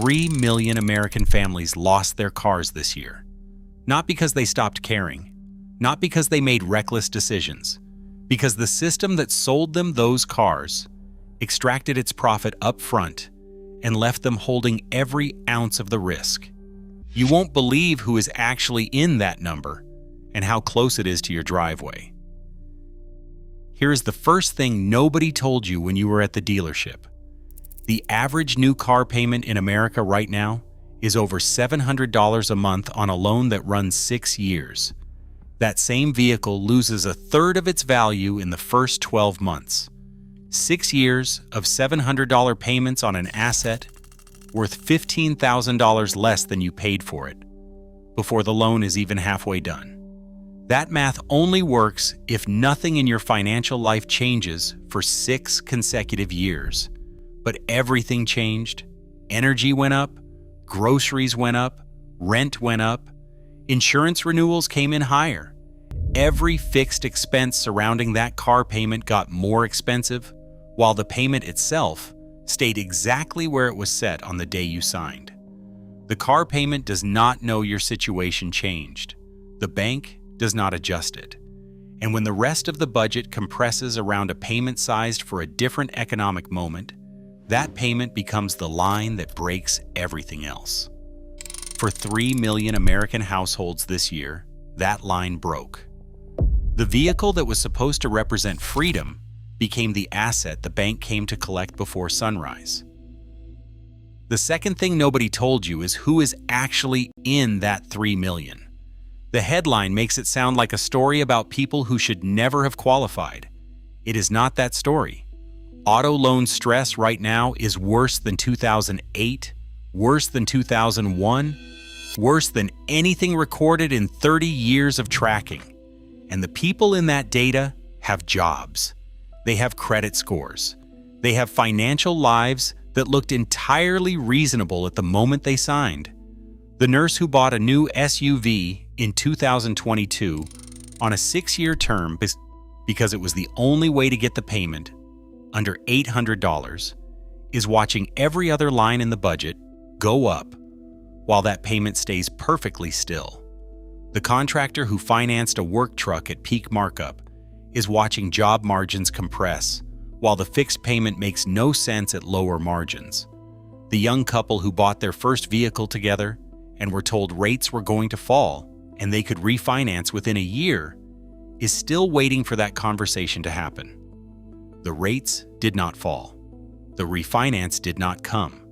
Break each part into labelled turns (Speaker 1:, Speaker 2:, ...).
Speaker 1: 3 million American families lost their cars this year. Not because they stopped caring, not because they made reckless decisions, because the system that sold them those cars extracted its profit up front and left them holding every ounce of the risk. You won't believe who is actually in that number and how close it is to your driveway. Here is the first thing nobody told you when you were at the dealership. The average new car payment in America right now is over $700 a month on a loan that runs 6 years. That same vehicle loses a third of its value in the first 12 months. 6 years of $700 payments on an asset worth $15,000 less than you paid for it before the loan is even halfway done. That math only works if nothing in your financial life changes for 6 consecutive years. But everything changed. Energy went up, groceries went up, rent went up, insurance renewals came in higher. Every fixed expense surrounding that car payment got more expensive, while the payment itself stayed exactly where it was set on the day you signed. The car payment does not know your situation changed. The bank does not adjust it. And when the rest of the budget compresses around a payment sized for a different economic moment, that payment becomes the line that breaks everything else. For 3 million American households this year, that line broke. The vehicle that was supposed to represent freedom became the asset the bank came to collect before sunrise. The second thing nobody told you is who is actually in that 3 million. The headline makes it sound like a story about people who should never have qualified. It is not that story. Auto loan stress right now is worse than 2008, worse than 2001, worse than anything recorded in 30 years of tracking. And the people in that data have jobs. They have credit scores. They have financial lives that looked entirely reasonable at the moment they signed. The nurse who bought a new SUV in 2022 on a 6-year term because it was the only way to get the payment, under $800, is watching every other line in the budget go up while that payment stays perfectly still. The contractor who financed a work truck at peak markup is watching job margins compress while the fixed payment makes no sense at lower margins. The young couple who bought their first vehicle together and were told rates were going to fall and they could refinance within a year is still waiting for that conversation to happen. The rates did not fall. The refinance did not come.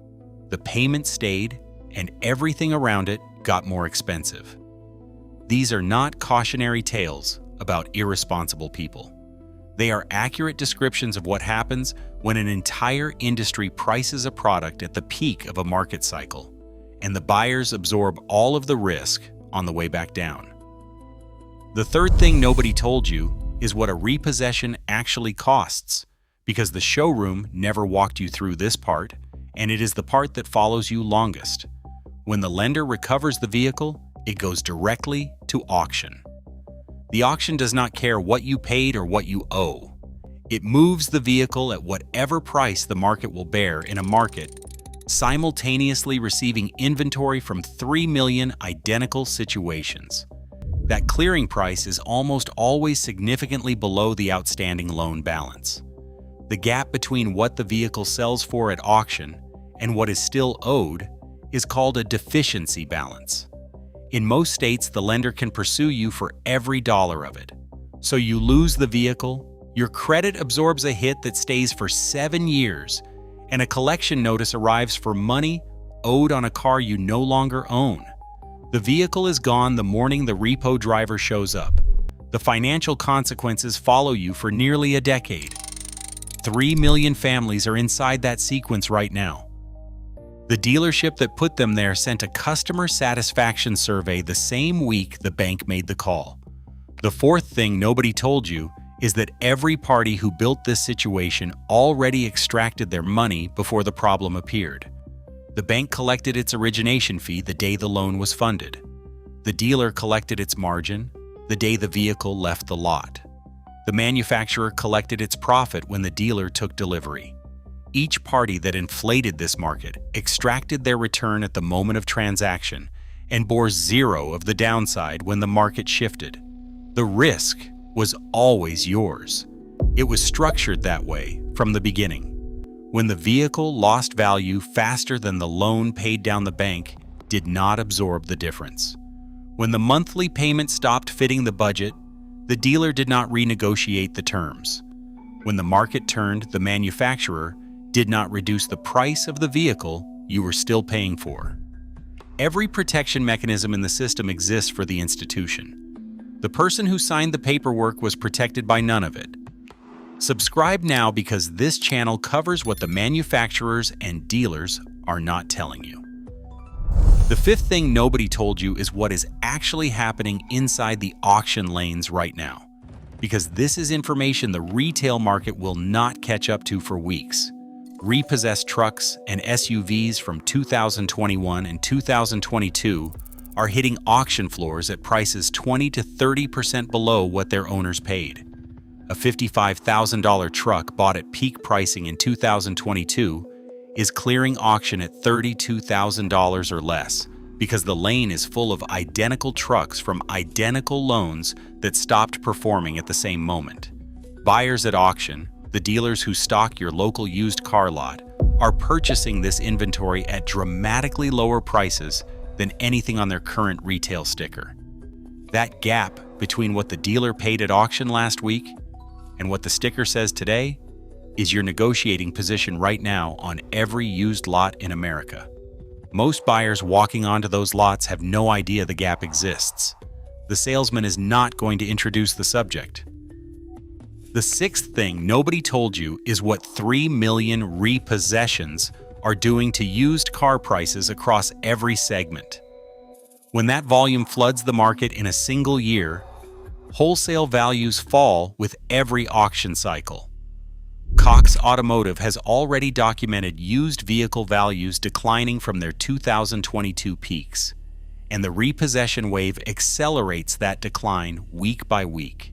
Speaker 1: The payment stayed, and everything around it got more expensive. These are not cautionary tales about irresponsible people. They are accurate descriptions of what happens when an entire industry prices a product at the peak of a market cycle, and the buyers absorb all of the risk on the way back down. The third thing nobody told you is what a repossession actually costs, because the showroom never walked you through this part, and it is the part that follows you longest. When the lender recovers the vehicle, it goes directly to auction. The auction does not care what you paid or what you owe. It moves the vehicle at whatever price the market will bear in a market, simultaneously receiving inventory from 3 million identical situations. That clearing price is almost always significantly below the outstanding loan balance. The gap between what the vehicle sells for at auction and what is still owed is called a deficiency balance. In most states, the lender can pursue you for every dollar of it. So you lose the vehicle, your credit absorbs a hit that stays for 7 years, and a collection notice arrives for money owed on a car you no longer own. The vehicle is gone the morning the repo driver shows up. The financial consequences follow you for nearly a decade. 3 million families are inside that sequence right now. The dealership that put them there sent a customer satisfaction survey the same week the bank made the call. The fourth thing nobody told you is that every party who built this situation already extracted their money before the problem appeared. The bank collected its origination fee the day the loan was funded. The dealer collected its margin the day the vehicle left the lot. The manufacturer collected its profit when the dealer took delivery. Each party that inflated this market extracted their return at the moment of transaction and bore zero of the downside when the market shifted. The risk was always yours. It was structured that way from the beginning. When the vehicle lost value faster than the loan paid down, the bank did not absorb the difference. When the monthly payment stopped fitting the budget, the dealer did not renegotiate the terms. When the market turned, the manufacturer did not reduce the price of the vehicle you were still paying for. Every protection mechanism in the system exists for the institution. The person who signed the paperwork was protected by none of it. Subscribe now, because this channel covers what the manufacturers and dealers are not telling you. The fifth thing nobody told you is what is actually happening inside the auction lanes right now, because this is information the retail market will not catch up to for weeks. Repossessed trucks and SUVs from 2021 and 2022 are hitting auction floors at prices 20 to 30% below what their owners paid. A $55,000 truck bought at peak pricing in 2022 is clearing auction at $32,000 or less, because the lane is full of identical trucks from identical loans that stopped performing at the same moment. Buyers at auction, the dealers who stock your local used car lot, are purchasing this inventory at dramatically lower prices than anything on their current retail sticker. That gap between what the dealer paid at auction last week and what the sticker says today is your negotiating position right now on every used lot in America. Most buyers walking onto those lots have no idea the gap exists. The salesman is not going to introduce the subject. The sixth thing nobody told you is what 3 million repossessions are doing to used car prices across every segment. When that volume floods the market in a single year, wholesale values fall with every auction cycle. Cox Automotive has already documented used vehicle values declining from their 2022 peaks, and the repossession wave accelerates that decline week by week.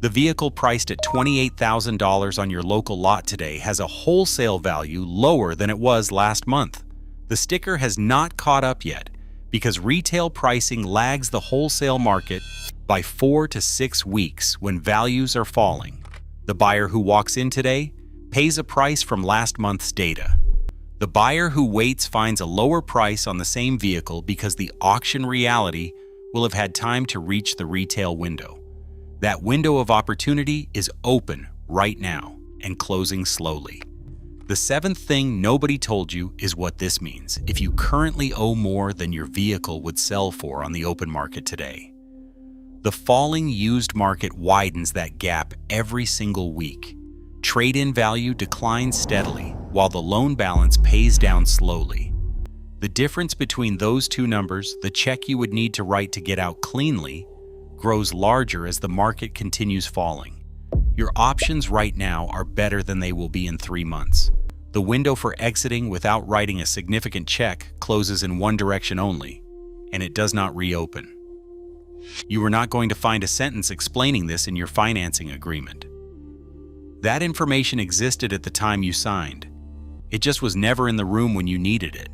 Speaker 1: The vehicle priced at $28,000 on your local lot today has a wholesale value lower than it was last month. The sticker has not caught up yet, because retail pricing lags the wholesale market by 4 to 6 weeks when values are falling. The buyer who walks in today pays a price from last month's data. The buyer who waits finds a lower price on the same vehicle because the auction reality will have had time to reach the retail window. That window of opportunity is open right now and closing slowly. The seventh thing nobody told you is what this means if you currently owe more than your vehicle would sell for on the open market today. The falling used market widens that gap every single week. Trade-in value declines steadily, while the loan balance pays down slowly. The difference between those two numbers, the check you would need to write to get out cleanly, grows larger as the market continues falling. Your options right now are better than they will be in 3 months. The window for exiting without writing a significant check closes in one direction only, and it does not reopen. You are not going to find a sentence explaining this in your financing agreement. That information existed at the time you signed. It just was never in the room when you needed it.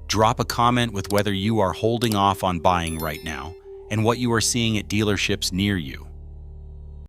Speaker 1: Drop a comment with whether you are holding off on buying right now and what you are seeing at dealerships near you.